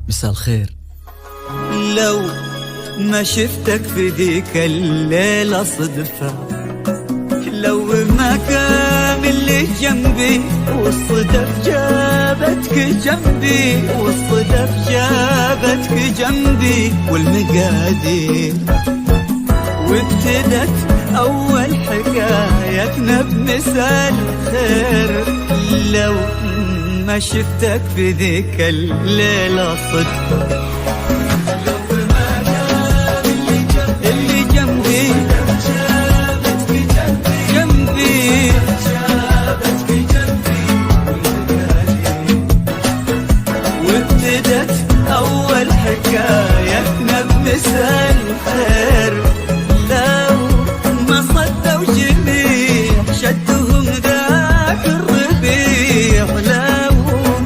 مساء الخير. لو ما شفتك في ذيك الليلة صدفة، لو ما كان اللي جنبي والصدف جابتك جنبي، والصدف جابتك جنبي والمقادير، وابتدت أول حكايتنا بمساء الخير. لو ما شفتك في ذيك الليلة صدفة، أول حكايتنا بمساء الخير. لو ما صدوا جميع شدهم ذاك الربيع، لو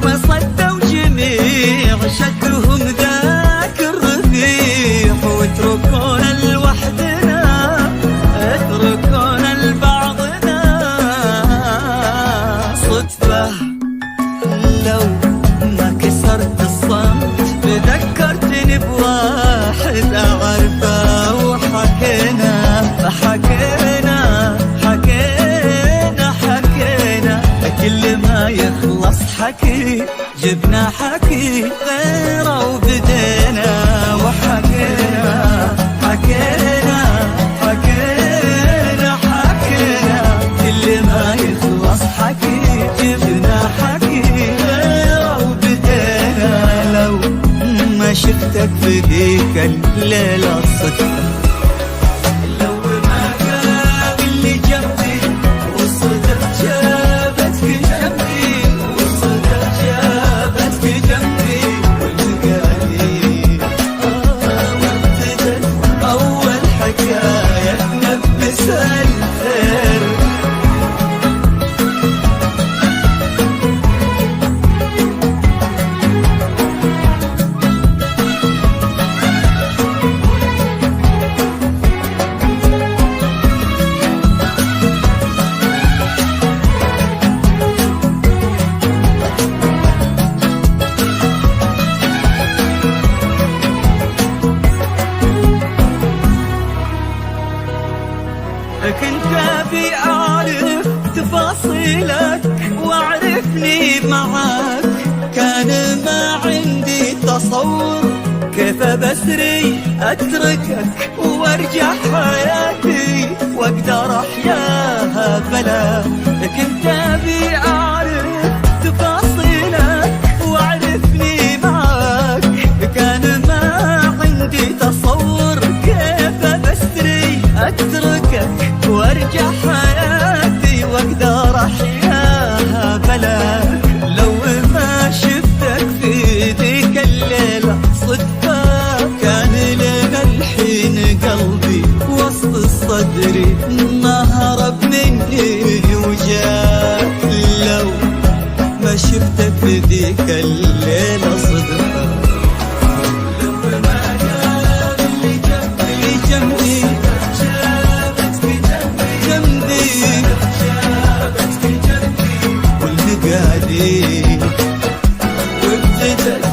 ما صدوا جميع شدهم ذاك الربيع، واتركونا لوحدنا اتركونا لبعضنا صدفة. لو ما كسرت الصمت ذكرتني بواحد أعرفه، وحكينا حكينا كل ما يخلص حكي جبنا حكي غيره وبدينا، وحكينا حكينا كل ما يخلص حكي جبنا حكي غيره وبدينا. لو ما شفتك في ذيك الليلة صدفة، لو ما كان اللي جنبي والصدف جابتك جنبي، والصدف جابتك جنبي والمقادير، وابتدت أول حكايتنا بمساء الخير. كنت أبي أعرف تفاصيلك وأعرفني معاك، كان ما عندي تصور كيف بسري أتركك وأرجع حياتي وأقدر أحياها بلا. كنت أبي أعرف تفاصيلك وأعرفني معاك، كان ما عندي تصور كيف بسري أتركك وارجع حياتي واقدر احياها بلاك. لو ما شفتك في ذيك الليلة صدفة، كان لنا الحين قلبي وسط الصدر ما هرب مني وجاك. لو ما شفتك في ذيك الليلة صدفة، لو ما كان اللي جنبي والمقادير، وابتدت